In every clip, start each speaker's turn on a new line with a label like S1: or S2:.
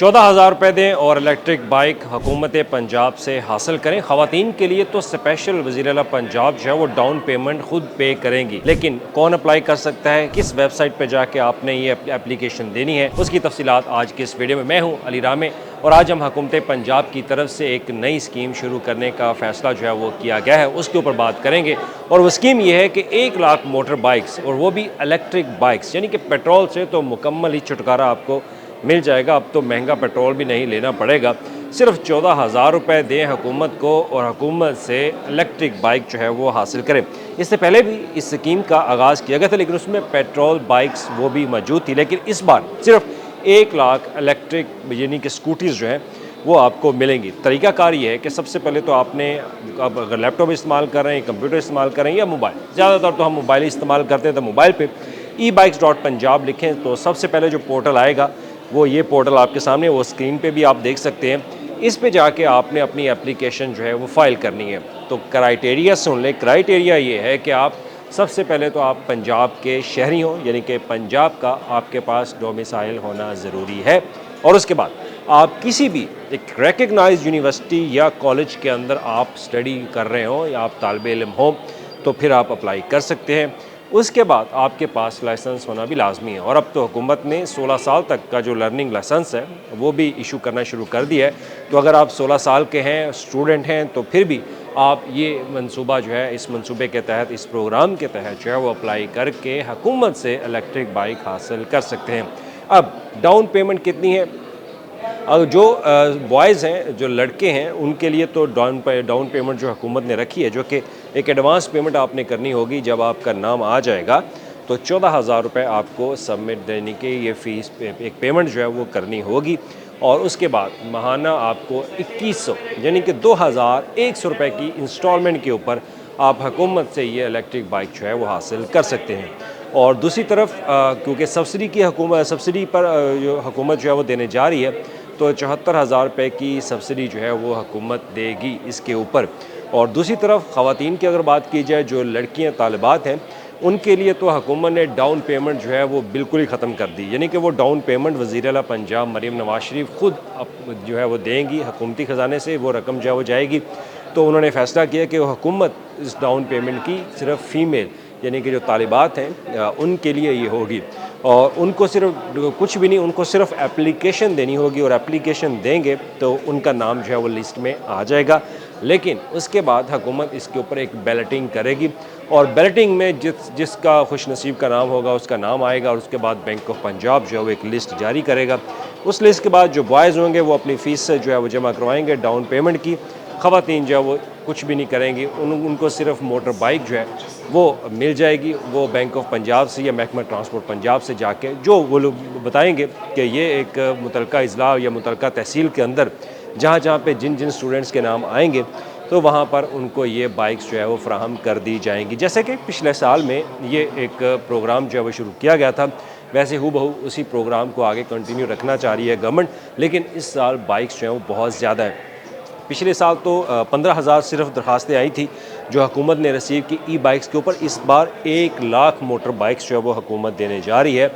S1: 14,000 रुपये दें और इलेक्ट्रिक बाइक हुकूमत पंजाब से हासिल करें। ख़वातीन के लिए तो स्पेशल वज़ीर-ए-आला पंजाब जो है वो डाउन पेमेंट खुद पे करेंगी, लेकिन कौन अप्लाई कर सकता है, किस वेबसाइट पर जाके आपने ये एप्लीकेशन देनी है, उसकी तफसीलात आज के इस वीडियो में। मैं हूँ अली रामे और आज हम हुकूमत पंजाब की तरफ से एक नई स्कीम शुरू करने का फ़ैसला जो है वो किया गया है, उसके ऊपर बात करेंगे। और वो स्कीम ये है कि 1 लाख मोटर बाइक्स और वो भी इलेक्ट्रिक बाइक्स, यानी कि पेट्रोल से तो मुकम्मल ही छुटकारा आपको मिल जाएगा। अब तो महंगा पेट्रोल भी नहीं लेना पड़ेगा। सिर्फ 14,000 रुपये दें हुकूमत को और हुकूमत से इलेक्ट्रिक बाइक जो है वो हासिल करें। इससे पहले भी इस स्कीम का आगाज़ किया गया था, लेकिन उसमें पेट्रोल बाइक्स वो भी मौजूद थी, लेकिन इस बार सिर्फ 1 लाख इलेक्ट्रिक यानी कि स्कूटीज़ जो हैं वो आपको मिलेंगी। तरीक़ाकार ये है कि सबसे पहले तो आपने, अब अगर लैपटॉप इस्तेमाल कर रहे हैं, कंप्यूटर इस्तेमाल कर रहे हैं या मोबाइल, ज़्यादातर तो हम मोबाइल ही इस्तेमाल करते हैं, तो मोबाइल पे ebikes.punjab लिखें तो सबसे पहले जो पोर्टल आएगा वो ये पोर्टल आपके सामने, वो स्क्रीन पे भी आप देख सकते हैं। इस पे जाके आपने अपनी एप्लीकेशन जो है वो फ़ाइल करनी है। तो क्राइटेरिया सुन लें, क्राइटेरिया ये है कि आप सबसे पहले तो आप पंजाब के शहरी हों, यानी कि पंजाब का आपके पास डोमिसाइल होना ज़रूरी है। और उसके बाद आप किसी भी एक रिकग्नाइज्ड यूनिवर्सिटी या कॉलेज के अंदर आप स्टडी कर रहे हों या आप तालिब इल्म हो तो फिर आप अप्लाई कर सकते हैं। उसके बाद आपके पास लाइसेंस होना भी लाजमी है। और अब तो हुकूमत ने 16 साल तक का जो लर्निंग लाइसेंस है वो भी इशू करना शुरू कर दिया है। तो अगर आप 16 साल के हैं, स्टूडेंट हैं, तो फिर भी आप ये मंसूबा जो है, इस मंसूबे के तहत, इस प्रोग्राम के तहत जो है वो अप्लाई करके हुकूमत से इलेक्ट्रिक बाइक हासिल कर सकते हैं। अब डाउन पेमेंट कितनी है? अब जो बॉयज़ हैं, जो लड़के हैं, उनके लिए तो डाउन पेमेंट जो हुकूमत ने रखी है, जो कि एक एडवांस पेमेंट आपने करनी होगी जब आपका नाम आ जाएगा, तो 14,000 रुपये आपको सबमिट देने की ये फ़ीस एक पेमेंट जो है वो करनी होगी। और उसके बाद माहाना आपको 2100 यानी कि 2,100 रुपये की इंस्टॉलमेंट के ऊपर आप हुकूमत से ये इलेक्ट्रिक बाइक जो है वो हासिल कर सकते हैं। और दूसरी तरफ क्योंकि सब्सिडी पर जो हुकूमत जो है वो देने जा रही है, तो 74,000 रुपये की सब्सिडी जो है वो हुकूमत देगी इसके ऊपर। और दूसरी तरफ ख़वातीन की अगर बात की जाए, जो लड़कियां तालिबात हैं, उनके लिए तो हुकूमत ने डाउन पेमेंट जो है वो बिल्कुल ही ख़त्म कर दी, यानी कि वो डाउन पेमेंट वज़ीर-ए-आला पंजाब मरीम नवाज़ शरीफ खुद जो है वो देंगी, हुकूमती ख़जाने से वो रकम जो है वो जाएगी। तो उन्होंने फ़ैसला किया कि हुकूमत इस डाउन पेमेंट की सिर्फ फ़ीमेल यानी कि जो तालिबात हैं उनके लिए ये होगी। और उनको सिर्फ कुछ भी नहीं, उनको सिर्फ एप्लीकेशन देनी होगी और एप्लीकेशन देंगे तो उनका नाम जो है वो लिस्ट में आ जाएगा। लेकिन उसके बाद हुकूमत इसके ऊपर एक बैलेटिंग करेगी और बैलेटिंग में जिसका खुशनसीब का नाम होगा उसका नाम आएगा और उसके बाद बैंक ऑफ पंजाब जो है वो एक लिस्ट जारी करेगा। उस लिस्ट के बाद जो बॉयज़ होंगे वो अपनी फ़ीस से जो है वो जमा करवाएंगे डाउन पेमेंट की। ख़वातीन जो है वो कुछ भी नहीं करेंगी, उनको सिर्फ मोटर बाइक जो है वो मिल जाएगी। वो बैंक ऑफ पंजाब से या महकमा ट्रांसपोर्ट पंजाब से जाके जो वो लोग बताएंगे कि ये एक मुतलका अज़ला या मुतलका तहसील के अंदर जहाँ पे जिन स्टूडेंट्स के नाम आएंगे तो वहाँ पर उनको ये बाइक्स जो है वो फ़राहम कर दी जाएंगी। जैसे कि पिछले साल में ये एक प्रोग्राम जो है वो शुरू किया गया था, वैसे हूबहू उसी प्रोग्राम को आगे कंटिन्यू रखना चाह रही है गवर्नमेंट। लेकिन इस साल बाइक्स जो है वो बहुत ज़्यादा है। पिछले साल तो 15,000 सिर्फ दरखास्तें आई थी जो हुकूमत ने रिसीव की ई बाइक्स के ऊपर। इस बार 1 लाख मोटर बाइक्स जो है वो हुकूमत देने जा रही है।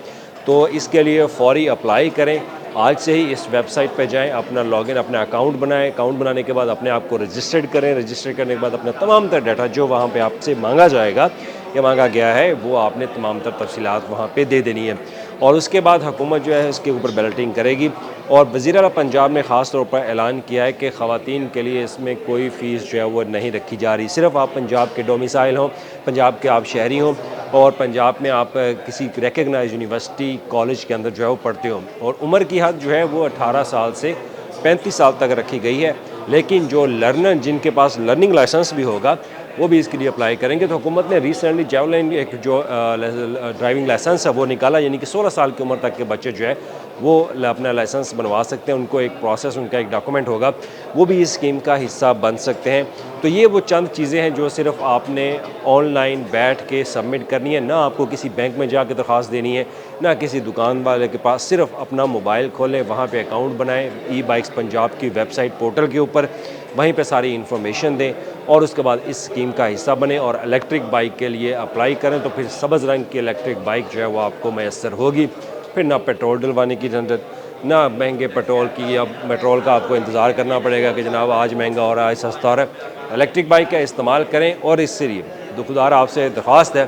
S1: तो इसके लिए फ़ौरी अप्लाई करें, आज से ही इस वेबसाइट पर जाएं, अपना लॉगिन, अपना अकाउंट बनाएं। अकाउंट बनाने के बाद अपने आप को रजिस्टर्ड करें। रजिस्टर करने के बाद अपना तमाम तर डाटा जो वहाँ पे आपसे मांगा जाएगा या मांगा गया है वो आपने तमाम तर तफसीलात वहाँ पे दे देनी है। और उसके बाद हुकूमत जो है इसके ऊपर बैलेटिंग करेगी। और वज़ीर-ए-आला पंजाब ने ख़ास तौर पर ऐलान किया है कि ख़वातीन के लिए इसमें कोई फ़ीस जो है वो नहीं रखी जा रही। सिर्फ आप पंजाब के डोमिसाइल हों, पंजाब के आप शहरी हों और पंजाब में आप किसी रिकग्नाइज्ड यूनिवर्सिटी कॉलेज के अंदर जो है वो पढ़ते हो। और उम्र की हद जो है वो 18 साल से 35 साल तक रखी गई है। लेकिन जो लर्नर, जिनके पास लर्निंग लाइसेंस भी होगा, वो भी इसके लिए अप्लाई करेंगे। तो हुकूमत ने रिसेंटली जावलिन एक जो ड्राइविंग लाइसेंस है वो निकाला, यानी कि 16 साल की उम्र तक के बच्चे जो है वो अपना लाइसेंस बनवा सकते हैं। उनको एक प्रोसेस, उनका एक डॉक्यूमेंट होगा, वो भी इस स्कीम का हिस्सा बन सकते हैं। तो ये वो चंद चीज़ें हैं जो सिर्फ आपने ऑनलाइन बैठ के सबमिट करनी है, ना आपको किसी बैंक में जाकर दरख्वास्त देनी है, ना किसी दुकान वाले के पास। सिर्फ अपना मोबाइल खोलें, वहाँ पे अकाउंट बनाएं ई-बाइक्स पंजाब की वेबसाइट पोर्टल के ऊपर, वहीं पे सारी इन्फॉर्मेशन दें और उसके बाद इस स्कीम का हिस्सा बने और इलेक्ट्रिक बाइक के लिए अप्लाई करें। तो फिर सब्ज़ रंग की इलेक्ट्रिक बाइक जो है वो आपको मैसर होगी। फिर ना पेट्रोल डलवाने की झंझट ना महंगे पेट्रोल की या पेट्रोल का आपको इंतज़ार करना पड़ेगा कि जनाब आज महंगा हो रहा है, सस्ता हो रहा है। इलेक्ट्रिक बाइक का इस्तेमाल करें और इससे दुखदार आपसे दरख्वास्त है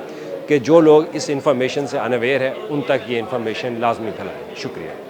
S1: कि जो लोग इस इंफॉर्मेशन से अनअवेयर है उन तक ये इंफॉर्मेशन लाजमी फैलाएं। शुक्रिया।